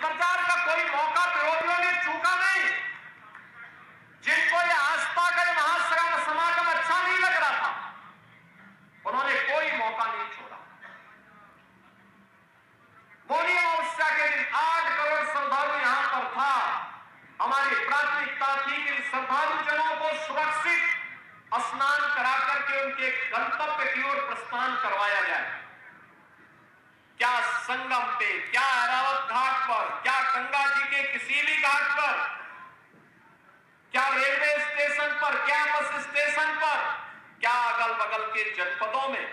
दुष्प्रचार का कोई मौका विरोधियों ने चूका नहीं। जिनको ये आस्था का महासमागम अच्छा नहीं लग रहा था, उन्होंने कोई मौका नहीं छोड़ा। मौनी अमावस्या के दिन 8 करोड़ श्रद्धालु यहां पर था। हमारी प्राथमिकता थी कि श्रद्धालु जनों को सुरक्षित स्नान करा करके उनके गंतव्य की ओर प्रस्थान करवाया जाए। क्या संगम पे, क्या ऐरावत घाट पर, क्या गंगा जी के किसी भी घाट पर, क्या रेलवे स्टेशन पर, क्या बस स्टेशन पर, क्या अगल बगल के जनपदों में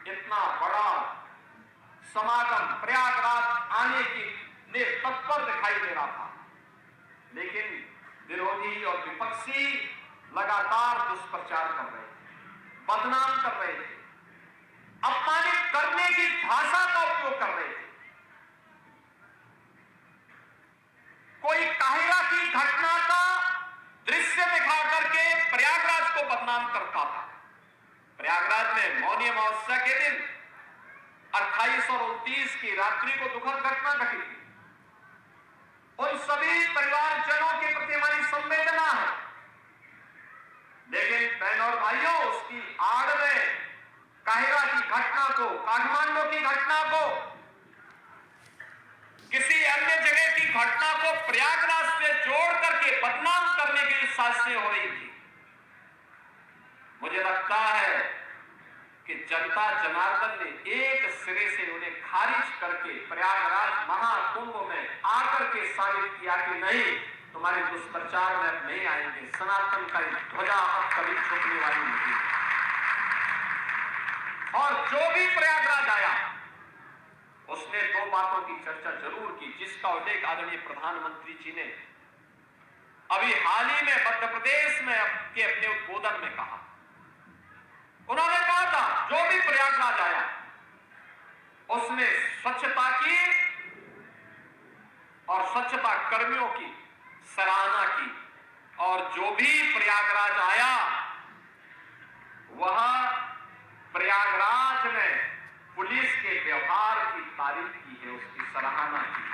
इतना बड़ा समागम प्रयागराज आने की तत्पर दिखाई दे रहा था। लेकिन विरोधी और विपक्षी लगातार दुष्प्रचार कर रहे थे, बदनाम कर रहे थे, अपमानित करने की भाषा का उपयोग कर रहे थे। कोई काहिरा की घटना का दृश्य दिखा करके प्रयागराज को बदनाम करता था। प्रयागराज में मौनी अमावस्या के दिन 28 और 29 की रात्रि को दुखद घटना घटी थी। उन सभी परिवारजनों के प्रति हमारी संवेदना है। लेकिन बहनों और भाइयों, उसकी आड़ में काहिरा की घटना को, काठमांडू की घटना को, किसी अन्य जगह की घटना को प्रयागराज से जोड़ करके बदनाम करने की साजिशें हो रही थी। मुझे लगता है कि जनता जनार्दन ने एक सिरे से उन्हें खारिज करके प्रयागराज महाकुंभ में आकर के साबित किया कि नहीं, तुम्हारे दुष्प्रचार में अब नहीं आएंगे, सनातन का ध्वजा अब कभी झुकने वाली नहीं। और जो भी प्रयागराज आया उसने 2 बातों की चर्चा जरूर की, जिसका उल्लेख आदरणीय प्रधानमंत्री जी ने अभी हाल ही में मध्य प्रदेश में अपने उद्बोधन में कहा। उन्होंने कहा था जो भी प्रयागराज आया उसने स्वच्छता की और स्वच्छता कर्मियों की सराहना की, और जो भी प्रयागराज आया वह प्रयागराज में पुलिस के व्यवहार की तारीफ की है, उसकी सराहना की है।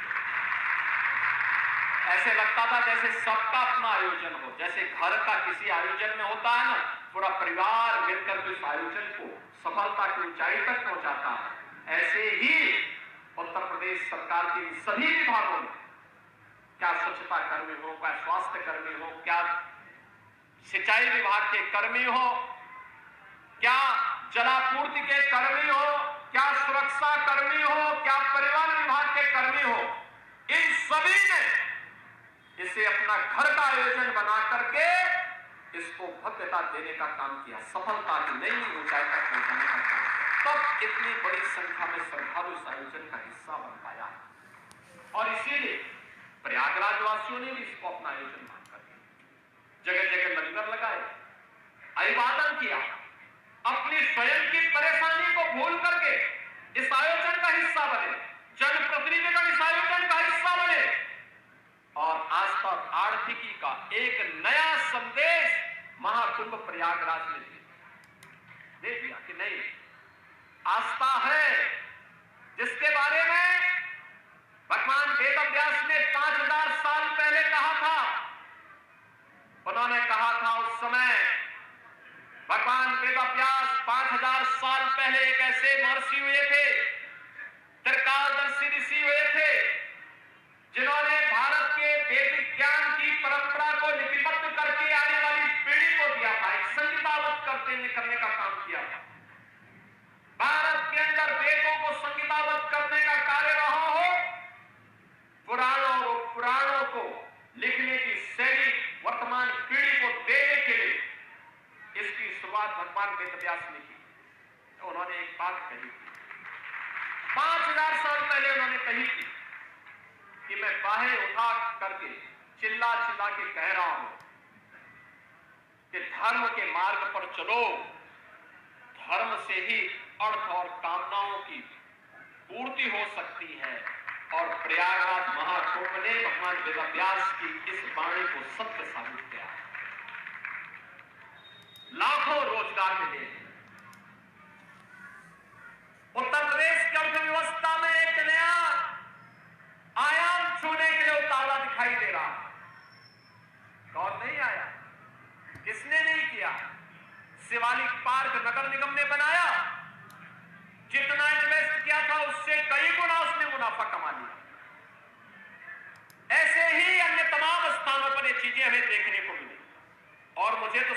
ऐसे लगता था जैसे सबका अपना आयोजन हो, जैसे घर का किसी आयोजन में होता है ना, पूरा परिवार मिलकर उस आयोजन को सफलता की ऊंचाई तक पहुंचाता है। ऐसे ही उत्तर प्रदेश सरकार के सभी विभागों में, क्या स्वच्छता कर्मी हो, क्या स्वास्थ्य कर्मी हो, क्या सिंचाई विभाग के कर्मी हो, क्या जलापूर्ति के कर्मी हो, क्या सुरक्षा कर्मी हो, क्या परिवहन विभाग के कर्मी हो, इन सभी ने इसे अपना घर का आयोजन बना करके इसको भव्यता देने का काम किया, सफलता की नई ऊंचाई तक पहुंचाने का काम किया। तब इतनी बड़ी संख्या में श्रद्धालु इस आयोजन का हिस्सा बन पाया, और इसीलिए प्रयागराज वासियों ने भी इसको अपना आयोजन मान कर जगह जगह लंगर लगाए, अभिवादन किया, अपनी स्वयं की परेशानी को भूल करके इस आयोजन का हिस्सा बने, जनप्रतिनिधिगण इस आयोजन का हिस्सा बने, और आस्था आर्थिकी का एक नया संदेश महाकुंभ प्रयागराज में दे दिया कि नहीं, आस्था है जिसके बारे में भगवान वेदव्यास ने 5000 साल पहले कहा था। उन्होंने कहा था उस समय भगवान वेदव्यास 5000 साल पहले एक ऐसे महर्षि हुए थे, त्रिकालदर्शी ऋषि हुए थे, जिन्होंने भारत के वैदिक ज्ञान की परंपरा को लिपिबद्ध करके आने वाली पीढ़ी को दिया था, एक संहिताबद्ध करने का काम किया था। भारत के अंदर वेदों को संहिताबद्ध करने का कार्य रहा हो, पुराणों को लिखने की शैली वर्तमान पीढ़ी को देने के लिए इसकी शुरुआत भगवान वेदव्यास ने की। तो उन्होंने एक बात कही थी, 5000 साल पहले उन्होंने कही थी कि मैं बाहें उठा करके चिल्ला चिल्ला के कह रहा हूं कि धर्म के मार्ग पर चलो, धर्म से ही अर्थ और कामनाओं की पूर्ति हो सकती है। और प्रयागराज महाकुंभ ने भगवान वेदव्यास की इस वाणी को सत्य साबित किया। लाखों रोजगार मिले, उत्तर प्रदेश की अर्थव्यवस्था में एक नया आयाम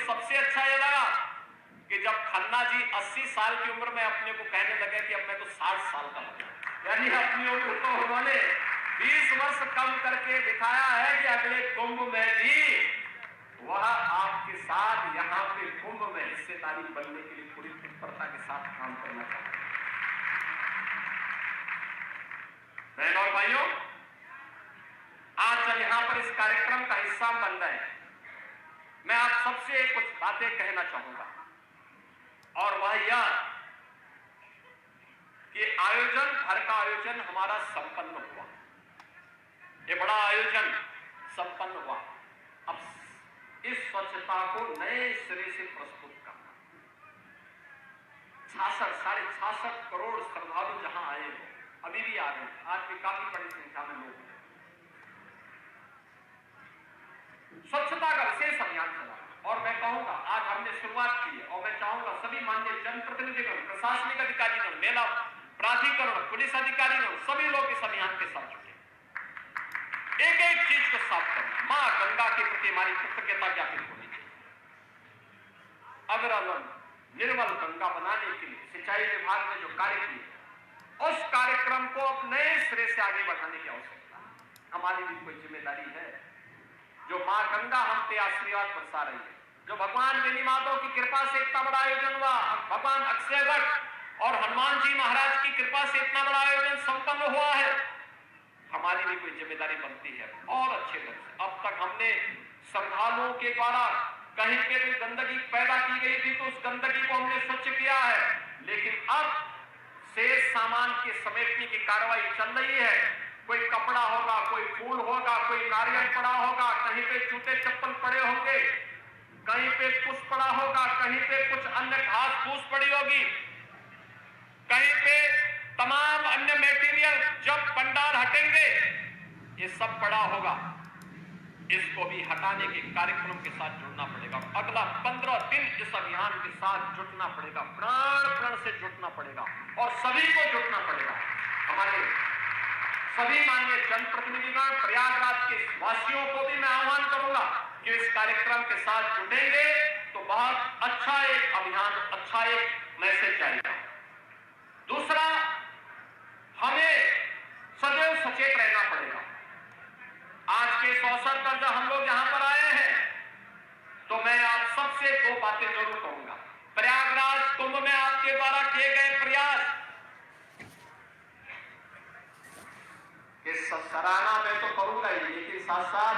सबसे अच्छा ये लगा कि जब खन्ना जी 80 साल की उम्र में अपने को कहने लगे कि अब मैं तो 60 साल का हो गया, यानी अपनी उम्र को उन्होंने 20 वर्ष कम करके दिखाया है कि अगले कुंभ में भी वह आपके साथ यहाँ पे कुंभ में हिस्सेदारी बनने के लिए पूरी तत्परता के साथ काम करना चाहते हैं। बहनों और भाइयों, आज जब यहाँ पर इस कार्यक्रम का हिस्सा बन रहे हैं, मैं आप सबसे कुछ बातें कहना चाहूंगा, और वह यह कि आयोजन, घर का आयोजन हमारा संपन्न हुआ, ये बड़ा आयोजन संपन्न हुआ। अब इस स्वच्छता को नए सिरे से प्रस्तुत करना, 66 करोड़ श्रद्धालु जहां आए हैं, अभी भी आ रहे हैं, आज भी काफी बड़ी संख्या में लोग हैं। स्वच्छता का विशेष अभियान चला, और मैं कहूंगा आज हमने शुरुआत की है, और मैं चाहूंगा सभी माननीय जनप्रतिनिधिगण, प्रशासनिक अधिकारीगण, मेला प्राधिकरण, पुलिस अधिकारीगण, सभी लोग इस अभियान के साथ जुटे। एक एक चीज को साफ करना, मां गंगा के प्रति हमारी कृतज्ञता ज्ञापित होनी चाहिए। अविरल निर्मल गंगा बनाने के लिए सिंचाई विभाग ने जो कार्य किए, उस कार्यक्रम को अब नए सिरे से आगे बढ़ाने की आवश्यकता है। हमारी भी कोई जिम्मेदारी है। जो मां गंगा हम पे आशीर्वाद बरसा रही है, जो भगवान बेनी माधव की कृपा से इतना बड़ा आयोजन हुआ, भगवान अक्षयवट और हनुमान जी महाराज की कृपा से इतना बड़ा आयोजन संपन्न हुआ है, हमारी भी कोई जिम्मेदारी बनती है और अच्छे ढंग से। अब तक हमने श्रद्धालुओं के द्वारा कहीं पे भी गंदगी पैदा की गई थी तो उस गंदगी को हमने स्वच्छ किया है, लेकिन अब शेष सामान के समेटने की कार्रवाई चल रही है। कोई कपड़ा होगा, कोई फूल होगा, कोई नारियल पड़ा होगा, कहीं पे जूते चप्पल पड़े होंगे, कहीं पे पुष्प पड़ा होगा, कहीं पे कुछ अन्य घास फूस पड़ी होगी, कहीं पे तमाम अन्य मटेरियल जब पंडाल हटेंगे ये सब पड़ा होगा, इसको भी हटाने के कार्यक्रम के साथ जुड़ना पड़ेगा। अगला 15 दिन इस अभियान के साथ जुटना पड़ेगा, प्राण से जुटना पड़ेगा और सभी को जुटना पड़ेगा। हमारे सभी माननीय जनप्रतिनिधिगण, प्रयागराज के वासियों को भी मैं आह्वान करूंगा कि इस कार्यक्रम के साथ जुटेंगे तो बहुत अच्छा एक अभियान, अच्छा एक मैसेज जाएगा। दूसरा, हमें सदैव सचेत रहना पड़ेगा। आज के इस अवसर पर जब हम लोग यहां पर आए हैं तो मैं आप सबसे दो बातें जरूर कहूंगा। प्रयागराज कुंभ में आपके द्वारा किए गए प्रयास के सराहना मैं तो करूंगा ही, लेकिन साथ साथ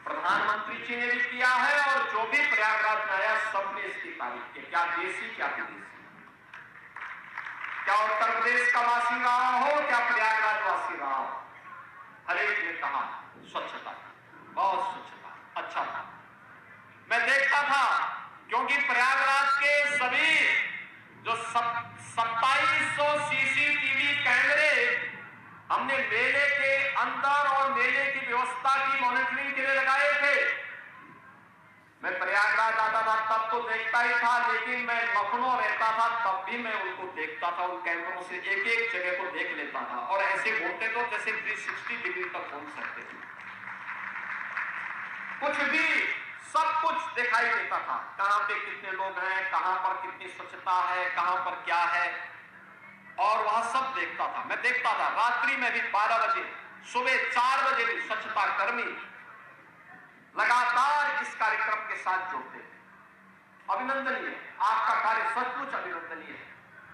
प्रधानमंत्री जी ने भी किया है और जो भी प्रयागराज में आया सबने इसकी तारीफ की। क्या देशी, क्या विदेशी, क्या उत्तर प्रदेश का वासी रहा हो, क्या प्रयागराज वासी रहा हो, हर एक ने कहा स्वच्छता, बहुत स्वच्छता, अच्छा था। मैं देखता था क्योंकि प्रयागराज के सभी जो 2700 सीसीटीवी कैमरे हमने मेले के अंदर और मेले की व्यवस्था की मॉनिटरिंग के लिए लगाए थे। मैं प्रयागराज आता था तब तो देखता ही था, लेकिन मैं लखनऊ रहता था तब भी मैं उनको देखता था, उन कैमरों से एक एक जगह को देख लेता था और ऐसे घूमते तो जैसे 360 डिग्री तक घूम सकते थे। कुछ भी सब कुछ दिखाई देता था, कहां पे कितने लोग हैं, कहां पर कितनी स्वच्छता है, कहां पर क्या है, और वह सब देखता था। मैं देखता था रात्रि में भी 12 बजे, सुबह 4 बजे भी स्वच्छता कर्मी लगातार इस कार्यक्रम के साथ जुड़ते थे। अभिनंदनीय, आपका कार्य सचमुच अभिनंदनीय है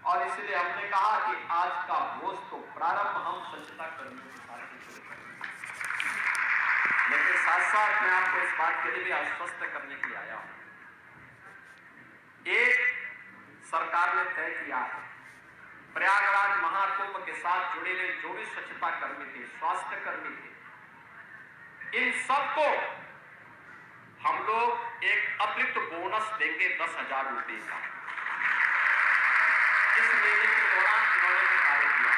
और इसलिए हमने कहा कि आज का भोज तो प्रारंभ हम स्वच्छता कर्मियों के साथ शुरू करेंगे, लेकिन साथ साथ मैं आपको इस बात के लिए भी आश्वस्त करने के लिए आया हूं। एक सरकार ने तय किया है, प्रयागराज महाकुंभ के साथ जुड़े हुए जो भी स्वच्छता कर्मी थे, स्वास्थ्य कर्मी थे, इन सबको हम लोग एक अतिरिक्त बोनस देंगे 10,000 रुपए का। इस मेले के दौरान इन्होंने कार्य किया।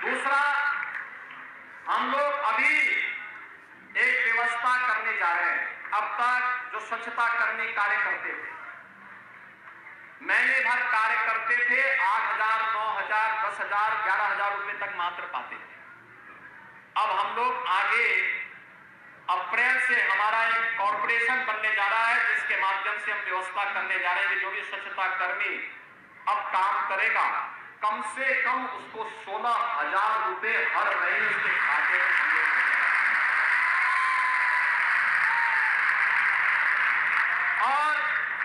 दूसरा, हम लोग अभी एक व्यवस्था करने जा रहे हैं। अब तक जो स्वच्छता कर्मी कार्य करते थे, महीने भर कार्य करते थे, 8,000, 9,000, 10,000, 11,000 रुपए तक मात्र पाते थे। अब हम लोग आगे अप्रैल से हमारा एक कॉर्पोरेशन बनने जा रहा है, जिसके माध्यम से हम व्यवस्था करने जा रहे हैं कि जो भी स्वच्छता कर्मी अब काम करेगा, कम से कम उसको 16,000 रुपए हर महीने उसके खाते में हम लोग देंगे। और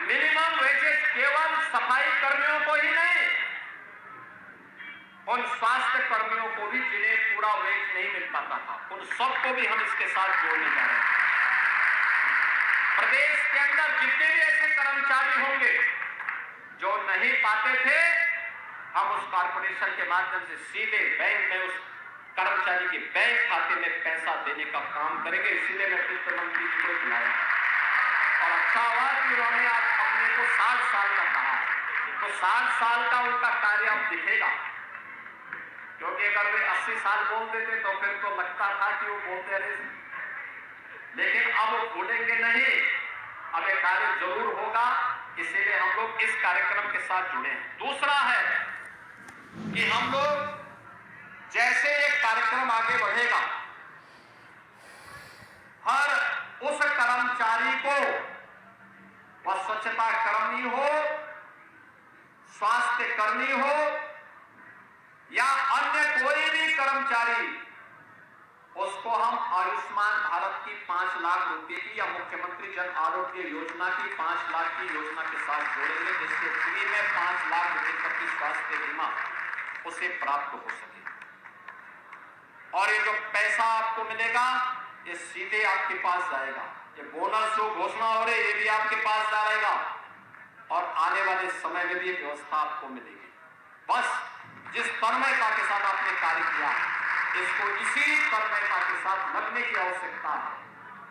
मिनिमम वेजेस केवल सफाई कर्मियों को ही नहीं, उन स्वास्थ्य कर्मियों को भी जिन्हें पूरा वेज नहीं मिल पाता था, उन सबको भी हम इसके साथ जोड़ने जा रहे हैं। प्रदेश के अंदर जितने भी ऐसे कर्मचारी होंगे जो नहीं पाते थे, हम उस कॉर्पोरेशन के माध्यम से सीधे बैंक में उस कर्मचारी के बैंक खाते में पैसा देने का काम करेंगे। इसीलिए मैं वित्त मंत्री जी को बुलाया और अच्छा हुआ कि उन्होंने अपने को 60 साल का कहा, तो 60 साल का उनका कार्य अब दिखेगा, क्योंकि अगर वे 80 साल बोल देते तो फिर तो लगता था कि वो बोलते रहे, लेकिन अब वो भूलेंगे नहीं, अब ये कार्य जरूर होगा। इसीलिए हम लोग इस कार्यक्रम के साथ जुड़े हैं। दूसरा है कि हम लोग जैसे ये कार्यक्रम आगे बढ़ेगा, हर उस कर्मचारी को, वह स्वच्छता कर्मी हो, स्वास्थ्य कर्मी हो या अन्य कोई भी कर्मचारी, उसको हम आयुष्मान भारत की 5 लाख रुपए की या मुख्यमंत्री जन आरोग्य योजना की 5 लाख की योजना के साथ जोड़ेंगे, जिससे फ्री में 5 लाख रुपए तक की स्वास्थ्य बीमा उसे प्राप्त हो सके। और ये जो पैसा आपको मिलेगा, ये सीधे आपके पास जाएगा। ये बोनस जो घोषणा हो रही है, ये भी आपके पास जाएगा और आने वाले समय में भी ये व्यवस्था आपको मिलेगी। बस जिस तन्मयता के साथ आपने कार्य किया, इसको इसी तन्मयता के साथ लगने की आवश्यकता है।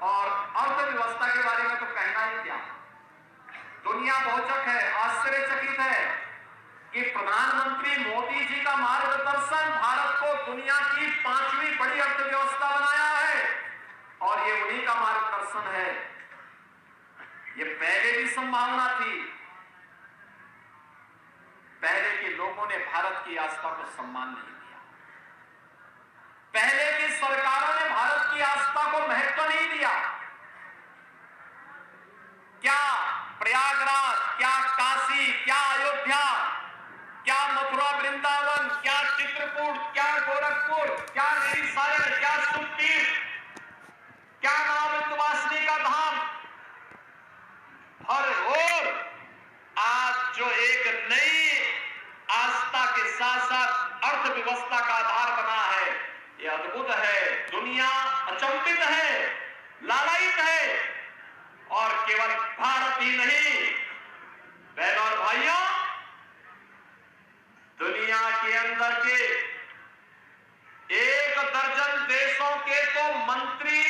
और अर्थव्यवस्था के बारे में तो कहना ही क्या, दुनिया बहुचक है, आश्चर्यचकित है कि प्रधानमंत्री मोदी जी का मार्गदर्शन भारत को दुनिया की 5वीं बड़ी अर्थव्यवस्था बनाया है, और ये उन्हीं का मार्गदर्शन है। ये पहले भी संभावना थी, पहले के लोगों ने भारत की आस्था को सम्मान नहीं दिया, पहले की सरकारों ने भारत की आस्था को महत्व नहीं दिया। क्या प्रयागराज, क्या काशी, क्या अयोध्या, क्या मथुरा वृंदावन, क्या चित्रकूट, क्या गोरखपुर, क्या नैनीताल, क्या सुखतीर्थ, क्या मां विंध्यवासिनी का धाम, हर ओर आज जो एक नई आस्था के साथ साथ अर्थव्यवस्था का आधार बना है, ये अद्भुत है। दुनिया अचंभित है, लालायित है, और केवल भारत ही नहीं, बहनों और भाइयों, दुनिया के अंदर के 1 दर्जन देशों के तो मंत्री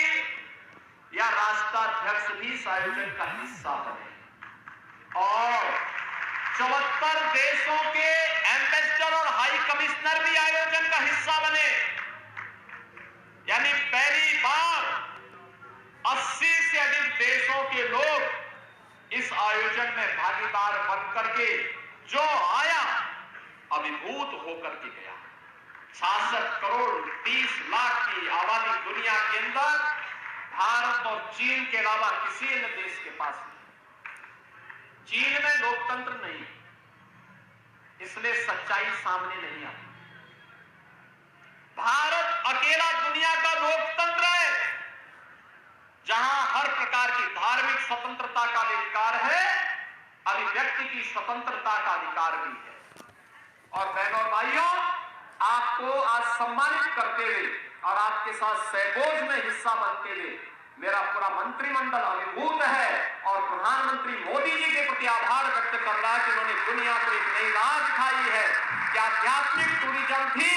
या राष्ट्राध्यक्ष भी इस आयोजन का हिस्सा बने और 74 देशों के एम्बेसडर और हाई कमिश्नर भी आयोजन का हिस्सा बने। यानी पहली बार 80 से अधिक देशों के लोग इस आयोजन में भागीदार बनकर के जो आया, अभिभूत होकर के गया। 66 करोड़ 30 लाख की आबादी दुनिया के अंदर भारत और चीन के अलावा किसी अन्य देश के पास नहीं। चीन में लोकतंत्र नहीं, इसलिए सच्चाई सामने नहीं आती। भारत अकेला दुनिया का लोकतंत्र है जहां हर प्रकार की धार्मिक स्वतंत्रता का अधिकार है, अभिव्यक्ति की स्वतंत्रता का अधिकार भी है। और बहनों और भाइयों, आपको आज सम्मानित करते हुए और आपके साथ सहभोज में हिस्सा बनते हुए मेरा पूरा मंत्रिमंडल अभिभूत है और प्रधानमंत्री मोदी जी के प्रति आभार व्यक्त कर रहा है कि उन्होंने दुनिया को एक नई राह दिखाई है कि आध्यात्मिक टूरिज्म भी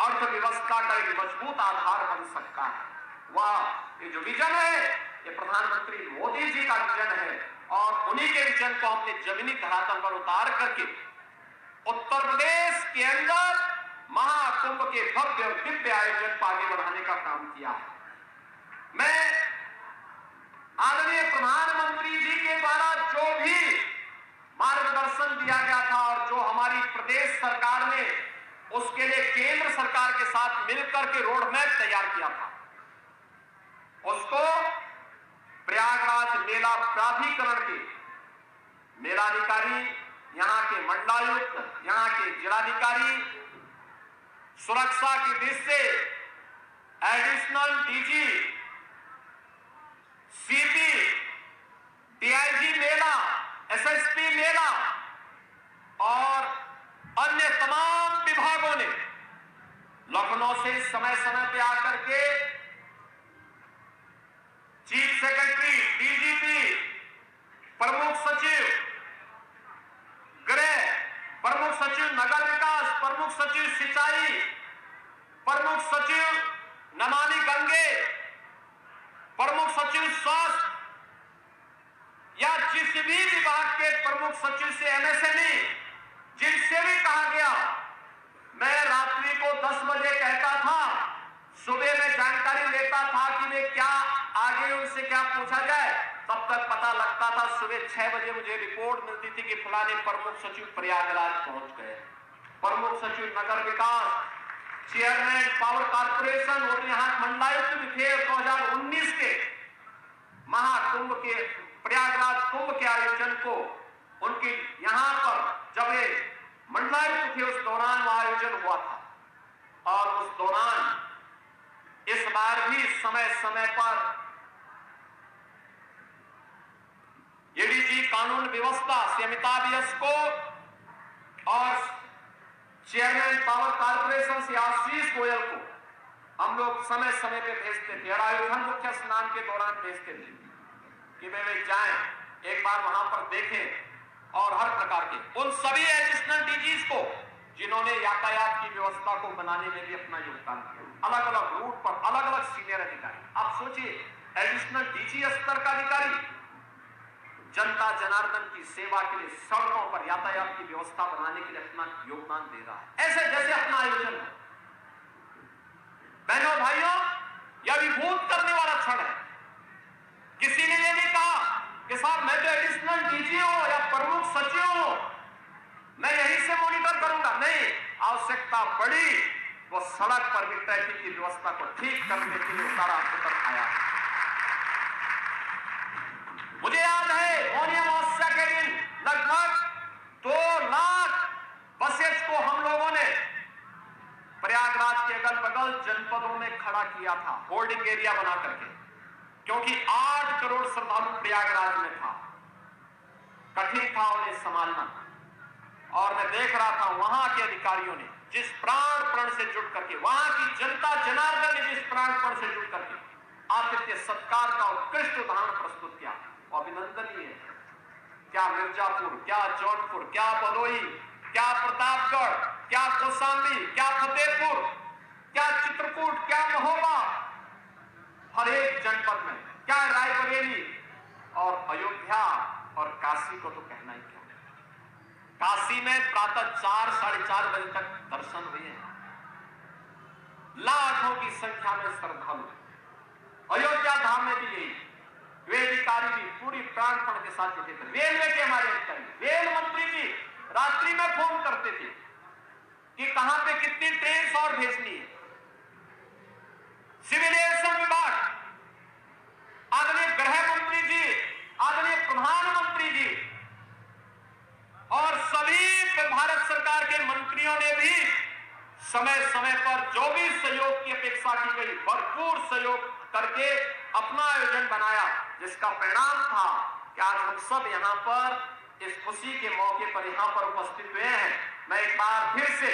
अर्थव्यवस्था का एक मजबूत आधार बन सकता है। वाह, ये जो विजन है, ये प्रधानमंत्री मोदी जी का विजन है और उन्हीं के विजन को हमने जमीनी धरातल पर उतार करके उत्तर प्रदेश के अंदर महाकुंभ के भव्य और दिव्य आयोजन को आगे बढ़ाने का काम किया है। मैं आदरणीय प्रधानमंत्री जी के द्वारा जो भी मार्गदर्शन दिया गया था और जो हमारी प्रदेश सरकार ने उसके लिए केंद्र सरकार के साथ मिलकर के रोड मैप तैयार किया था, उसको प्रयागराज मेला प्राधिकरण के मेलाधिकारी, यहां के मंडलायुक्त, यहां के जिलाधिकारी, सुरक्षा की दृष्टि से एडिशनल डीजी, सीपी, डीआईजी मेला, एसएसपी मेला और अन्य तमाम विभागों ने लखनऊ से समय समय पे आकर के चीफ सेक्रेटरी, डीजीपी, प्रमुख सचिव गृह, प्रमुख सचिव नगर विकास, प्रमुख सचिव सिंचाई, प्रमुख सचिव नमामि गंगे, प्रमुख सचिव स्वास्थ्य या जिस भी विभाग के प्रमुख सचिव से एमएसएमई, जिनसे भी कहा गया, मैं रात्रि को 10 बजे कहता था, सुबह में जानकारी लेता था कि वे क्या आगे उनसे क्या पूछा जाए, तब तक पता लगता था सुबह 6 बजे मुझे रिपोर्ट मिलती थी कि फलाने प्रमुख सचिव प्रयागराज पहुंच गए, प्रमुख सचिव नगर विकास, चेयरमैन पावर कॉर्पोरेशन और यहाँ मंडलायुक्त भी थे। 2019 के महाकुंभ के प्रयागराज कुंभ के आयोजन को उनके यहां पर जब ये मंडलायुक्त थे उस दौरान वह आयोजन हुआ था और उस दौरान इस बार भी समय समय पर एडीजी कानून व्यवस्था से अमिताभ यश को और चेयरमैन पावर कॉर्पोरेशन से आशीष गोयल को हम लोग समय समय पे भेजते थे और आयोजन मुख्य स्नान के दौरान भेजते थे कि वे जाएं, एक बार वहां पर देखें और हर प्रकार के उन सभी एडिशनल डीजीज को जिन्होंने यातायात की व्यवस्था को बनाने में भी अपना योगदान किया, अलग अलग रूट पर अलग अलग सीनियर अधिकारी। आप सोचिए, एडिशनल डीजी स्तर का अधिकारी जनता जनार्दन की सेवा के लिए सड़कों पर यातायात की व्यवस्था बनाने के लिए अपना योगदान दे रहा है, ऐसे जैसे अपना आयोजन है। बहनों भाइयों, यह विभूत करने वाला क्षण है। किसी ने यह नहीं कहा कि साहब मैं तो एडिशनल डीजी हूं या प्रमुख सचिव हूं, मैं यहीं से मॉनिटर करूंगा। नहीं, आवश्यकता पड़ी वो सड़क पर भी ट्रैफिक की व्यवस्था को ठीक करने के लिए सारा उतर आया। मुझे याद है मौनी अमावस्या के दिन लगभग 2 लाख बसेस को हम लोगों ने प्रयागराज के अगल बगल जनपदों में खड़ा किया था, होल्डिंग एरिया बना करके, क्योंकि 8 करोड़ श्रद्धालु प्रयागराज में था। कठिन था उन्हें संभालना और मैं देख रहा था वहां के अधिकारियों ने जिस प्राण प्रण से जुट करके, वहां की जनता जनार्दन ने जिस प्राण प्रण से जुट करके आतिथ्य सत्कार का उत्कृष्ट उदाहरण प्रस्तुत किया, अभिनंदनीय है। क्या मिर्जापुर, क्या जौनपुर, क्या बलोई, क्या प्रतापगढ़, क्या कौशाम्बी, क्या फतेहपुर, क्या चित्रकूट, क्या महोबा, हर एक जनपद में, क्या रायबरेली और अयोध्या और काशी को तो कहना ही क्या। काशी में प्रातः 4 साढ़े 4 बजे तक दर्शन हुए हैं, लाखों की संख्या में श्रद्धालु। अयोध्या धाम में भी यही, वे अधिकारी भी पूरी प्राणपण के साथ जुटे थे। रेलवे के हमारे अधिकारी, रेल मंत्री जी रात्रि में फोन करते थे कि कहां पे कितनी ट्रेन और भेजनी है। सिविल एविएशन विभाग, आदरणीय गृह मंत्री जी, आदरणीय प्रधानमंत्री जी और सभी भारत सरकार के मंत्रियों ने भी समय समय पर जो भी सहयोग की अपेक्षा की गई, भरपूर सहयोग करके अपना आयोजन बनाया, जिसका परिणाम था कि आज हम सब यहाँ पर इस खुशी के मौके पर यहाँ पर उपस्थित हुए हैं। मैं एक बार फिर से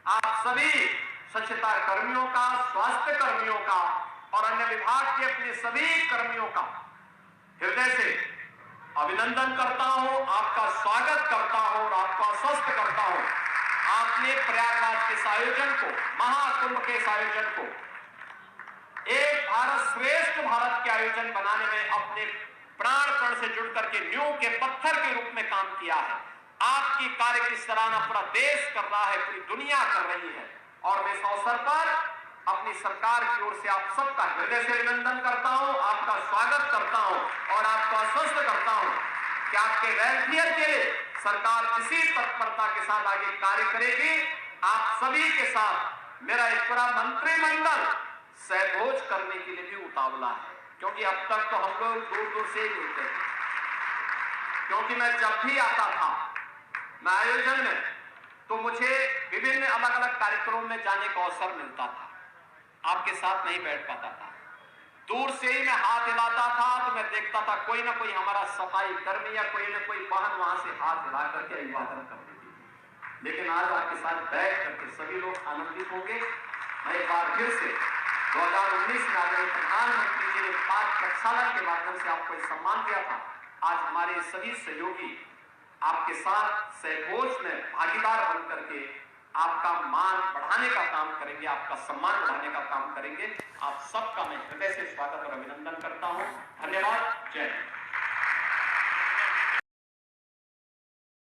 आप सभी स्वच्छता कर्मियों का, स्वास्थ्य कर्मियों का और अन्य विभाग के अपने सभी कर्मियों का हृदय से अभिनंदन करता हूं, आपका स्वागत करता हूं और आपको आश्वस्त करता हूं। आपने प्रयागराज के इस आयोजन को, महाकुंभ के इस आयोजन को एक भारत श्रेष्ठ भारत के आयोजन बनाने में अपने प्राणपण से जुड़ करके नींव के पत्थर के रूप में काम किया है। आपकी कार्य की सराहना पूरा देश कर रहा है, पूरी दुनिया कर रही है और मैं इस अवसर पर अपनी सरकार की ओर से आप सबका हृदय से अभिनंदन करता हूं, आपका स्वागत करता हूं और आपको आश्वस्त करता हूं कि आपके वेलफेयर के लिए सरकार इसी तत्परता के साथ आगे कार्य करेगी। आप सभी के साथ मेरा एक पूरा मंत्रिमंडल सहभोज करने के लिए भी उतावला है, क्योंकि अब तक तो हम लोग दूर दूर से ही मिलते थे। क्योंकि मैं जब भी आता था मैं आयोजन में, तो मुझे विभिन्न अलग अलग कार्यक्रमों में जाने का अवसर मिलता था, आपके साथ नहीं बैठ पाता था। दूर से ही मैं हाथ हिलाता था तो मैं देखता था कोई ना कोई हमारा सफाई कर्मी या कोई ना कोई बहन वहां से हाथ हिला करके अभिवादन कर देती थी। लेकिन आज आपके साथ बैठ करके सभी लोग आनंदित होंगे। मैं एक बार फिर से 2019 में आदरणीय प्रधानमंत्री जी ने 5 प्रक्षालन के माध्यम से आपको सम्मान दिया था। आज हमारे सभी सहयोगी आपके साथ सहभोज में भागीदार बन करके आपका मान बढ़ाने का काम करेंगे, आपका सम्मान बढ़ाने का काम करेंगे। आप सबका मैं हृदय से स्वागत और अभिनंदन